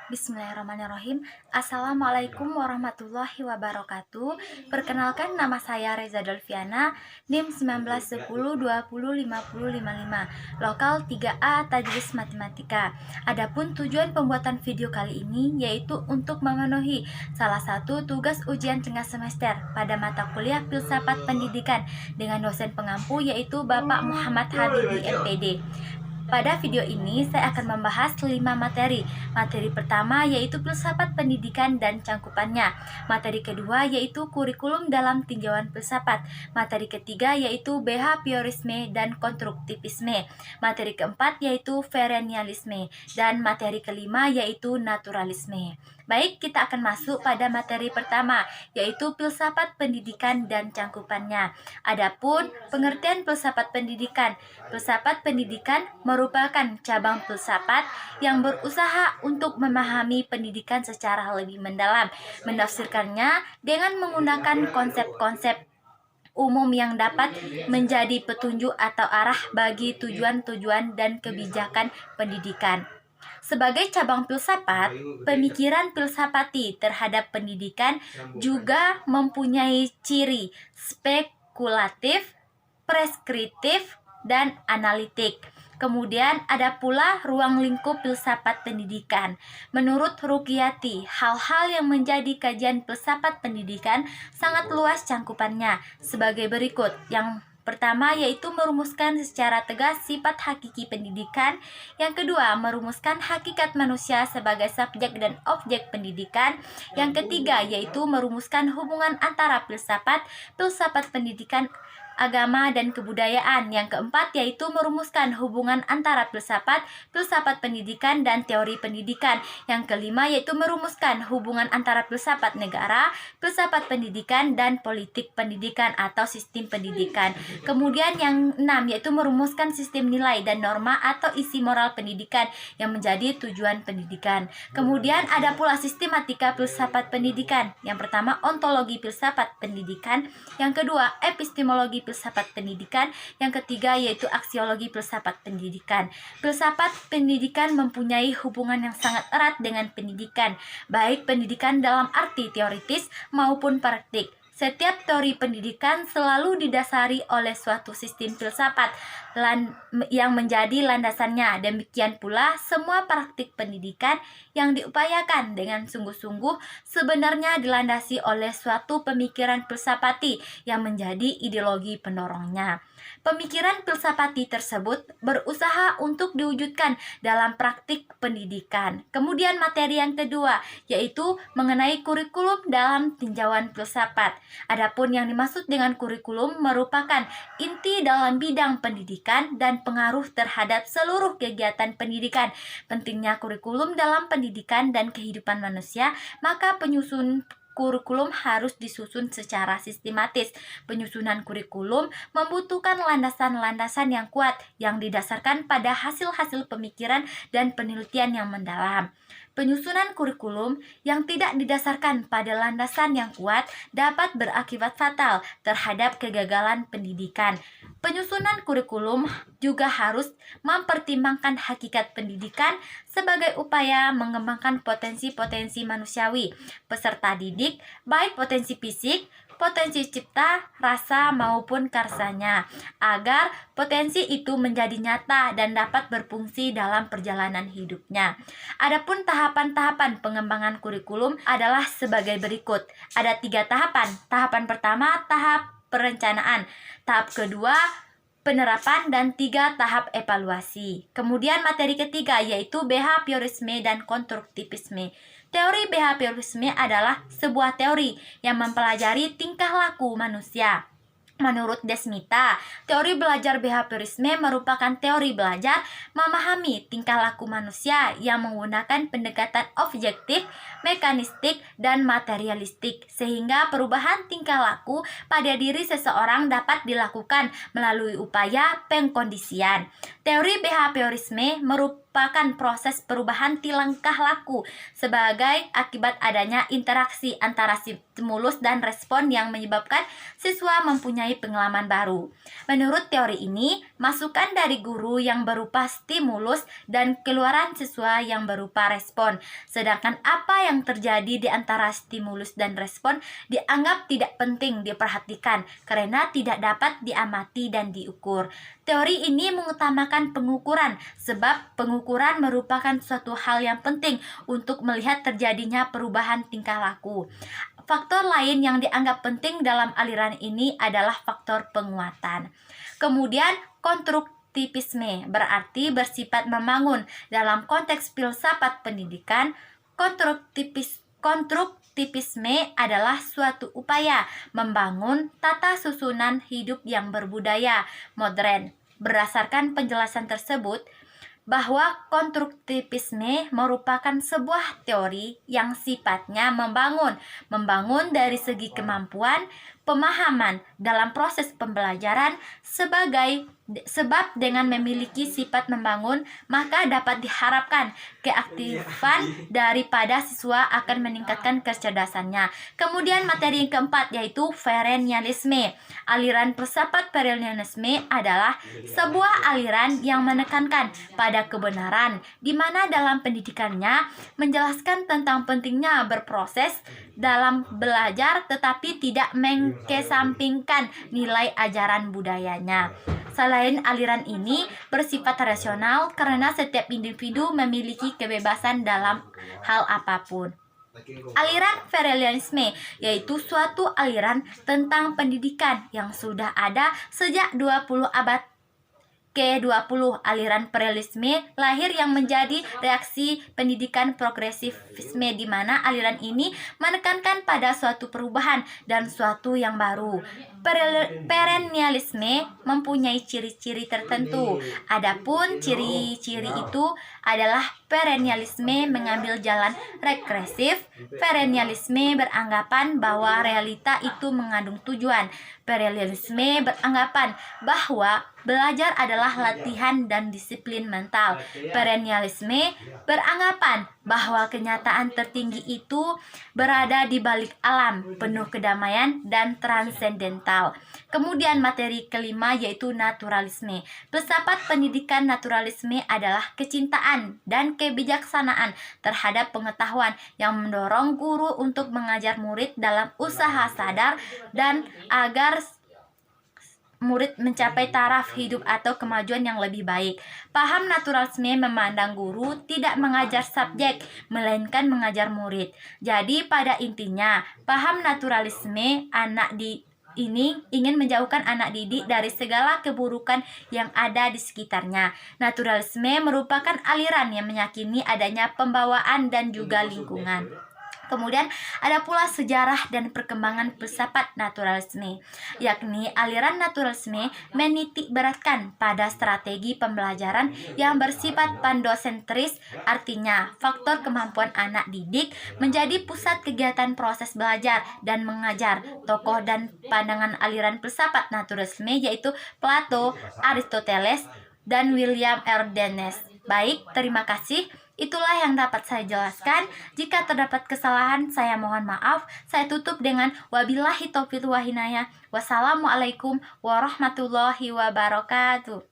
Bismillahirrahmanirrahim. Assalamualaikum warahmatullahi wabarakatuh. Perkenalkan, nama saya Reza Dolviana, NIM 1910205055, lokal 3A Tajwid Matematika. Adapun tujuan pembuatan video kali ini yaitu untuk memenuhi salah satu tugas ujian tengah semester pada mata kuliah Filsafat Pendidikan dengan dosen pengampu yaitu Bapak Muhammad Habibi MPD. Pada video ini saya akan membahas 5 materi. Materi pertama yaitu filsafat pendidikan dan cangkupannya. Materi kedua yaitu kurikulum dalam tinjauan filsafat. Materi ketiga yaitu behaviorisme dan konstruktivisme. Materi keempat yaitu perennialisme. Dan materi kelima yaitu naturalisme. Baik, kita akan masuk pada materi pertama, yaitu filsafat pendidikan dan cangkupannya. Adapun pengertian filsafat pendidikan. Filsafat pendidikan merupakan cabang filsafat yang berusaha untuk memahami pendidikan secara lebih mendalam, menafsirkannya dengan menggunakan konsep-konsep umum yang dapat menjadi petunjuk atau arah bagi tujuan-tujuan dan kebijakan pendidikan. Sebagai cabang filsafat, pemikiran filsafati terhadap pendidikan juga mempunyai ciri spekulatif, preskriptif, dan analitik. Kemudian ada pula ruang lingkup filsafat pendidikan. Menurut Ruqyati, hal-hal yang menjadi kajian filsafat pendidikan sangat luas cangkupannya sebagai berikut. Yang pertama yaitu merumuskan secara tegas sifat hakiki pendidikan. Yang kedua, merumuskan hakikat manusia sebagai subjek dan objek pendidikan. Yang ketiga yaitu merumuskan hubungan antara filsafat pendidikan, agama, dan kebudayaan. Yang keempat yaitu merumuskan hubungan antara filsafat pendidikan, dan teori pendidikan. Yang kelima yaitu merumuskan hubungan antara filsafat negara, filsafat pendidikan, dan politik pendidikan atau sistem pendidikan. Kemudian yang enam yaitu merumuskan sistem nilai dan norma atau isi moral pendidikan yang menjadi tujuan pendidikan. Kemudian ada pula sistematika filsafat pendidikan. Yang pertama, ontologi filsafat pendidikan. Yang kedua, epistemologi filsafat pendidikan. Yang ketiga yaitu aksiologi filsafat pendidikan. Filsafat pendidikan mempunyai hubungan yang sangat erat dengan pendidikan, baik pendidikan dalam arti teoritis maupun praktik. Setiap teori pendidikan selalu didasari oleh suatu sistem filsafat yang menjadi landasannya. Demikian pula semua praktik pendidikan yang diupayakan dengan sungguh-sungguh sebenarnya dilandasi oleh suatu pemikiran filsafati yang menjadi ideologi pendorongnya. Pemikiran filsafati tersebut berusaha untuk diwujudkan dalam praktik pendidikan. Kemudian materi yang kedua yaitu mengenai kurikulum dalam tinjauan filsafat. Adapun yang dimaksud dengan kurikulum merupakan inti dalam bidang pendidikan dan pengaruh terhadap seluruh kegiatan pendidikan. Pentingnya kurikulum dalam pendidikan dan kehidupan manusia, maka penyusun kurikulum harus disusun secara sistematis. Penyusunan kurikulum membutuhkan landasan-landasan yang kuat yang didasarkan pada hasil-hasil pemikiran dan penelitian yang mendalam. Penyusunan kurikulum yang tidak didasarkan pada landasan yang kuat dapat berakibat fatal terhadap kegagalan pendidikan. Penyusunan kurikulum juga harus mempertimbangkan hakikat pendidikan sebagai upaya mengembangkan potensi-potensi manusiawi peserta didik, baik potensi fisik, potensi cipta, rasa, maupun karsanya, agar potensi itu menjadi nyata dan dapat berfungsi dalam perjalanan hidupnya. Adapun tahapan-tahapan pengembangan kurikulum adalah sebagai berikut. Ada 3 tahapan. Tahapan pertama, tahap perencanaan. Tahap kedua, penerapan, dan 3 tahap evaluasi. Kemudian materi ketiga yaitu behaviorisme dan konstruktivisme. Teori behaviorisme adalah sebuah teori yang mempelajari tingkah laku manusia. Menurut Desmita, teori belajar behaviorisme merupakan teori belajar memahami tingkah laku manusia yang menggunakan pendekatan objektif, mekanistik, dan materialistik, sehingga perubahan tingkah laku pada diri seseorang dapat dilakukan melalui upaya pengkondisian. Teori behaviorisme merupakan proses perubahan tingkah laku sebagai akibat adanya interaksi antara stimulus dan respon yang menyebabkan siswa mempunyai pengalaman baru. Menurut teori ini, masukan dari guru yang berupa stimulus dan keluaran siswa yang berupa respon. Sedangkan apa yang terjadi di antara stimulus dan respon dianggap tidak penting diperhatikan karena tidak dapat diamati dan diukur. Teori ini mengutamakan pengukuran, sebab pengukuran merupakan suatu hal yang penting untuk melihat terjadinya perubahan tingkah laku. Faktor lain yang dianggap penting dalam aliran ini adalah faktor penguatan. Kemudian, konstruktivisme berarti bersifat membangun. Dalam konteks filsafat pendidikan, konstruktivisme adalah suatu upaya membangun tata susunan hidup yang berbudaya modern. Berdasarkan penjelasan tersebut, bahwa konstruktivisme merupakan sebuah teori yang sifatnya membangun dari segi kemampuan, pemahaman dalam proses pembelajaran sebab dengan memiliki sifat membangun, maka dapat diharapkan keaktifan daripada siswa akan meningkatkan kecerdasannya. Kemudian materi yang keempat yaitu perennialisme. Aliran filsafat perennialisme adalah sebuah aliran yang menekankan pada kebenaran, di mana dalam pendidikannya menjelaskan tentang pentingnya berproses dalam belajar tetapi tidak mengesampingkan nilai ajaran budayanya. Selain aliran ini bersifat rasional karena setiap individu memiliki kebebasan dalam hal apapun. Aliran perennialisme yaitu suatu aliran tentang pendidikan yang sudah ada sejak 20 abad ke-20. Aliran perennialisme lahir yang menjadi reaksi pendidikan progresivisme, di mana aliran ini menekankan pada suatu perubahan dan suatu yang baru. Perennialisme mempunyai ciri-ciri tertentu. Adapun ciri-ciri itu adalah perennialisme mengambil jalan regresif. Perennialisme beranggapan bahwa realita itu mengandung tujuan. Perennialisme beranggapan bahwa belajar adalah latihan dan disiplin mental. Perennialisme beranggapan bahwa kenyataan tertinggi itu berada di balik alam, penuh kedamaian dan transendental. Kemudian materi kelima yaitu naturalisme. Filsafat pendidikan naturalisme adalah kecintaan dan kebijaksanaan terhadap pengetahuan yang mendorong guru untuk mengajar murid dalam usaha sadar dan agar murid mencapai taraf hidup atau kemajuan yang lebih baik. Paham naturalisme memandang guru tidak mengajar subjek, melainkan mengajar murid. Jadi pada intinya, paham naturalisme ini ingin menjauhkan anak didik dari segala keburukan yang ada di sekitarnya. Naturalisme merupakan aliran yang meyakini adanya pembawaan dan juga lingkungan. Kemudian ada pula sejarah dan perkembangan filsafat naturalisme, yakni aliran naturalisme menitik beratkan pada strategi pembelajaran yang bersifat pandosentris, artinya faktor kemampuan anak didik menjadi pusat kegiatan proses belajar dan mengajar. Tokoh dan pandangan aliran filsafat naturalisme yaitu Plato, Aristoteles, dan William R. Dennis. Baik, terima kasih. Itulah yang dapat saya jelaskan. Jika terdapat kesalahan, saya mohon maaf. Saya tutup dengan wabillahi taufiq wa hidayah. Wassalamualaikum warahmatullahi wabarakatuh.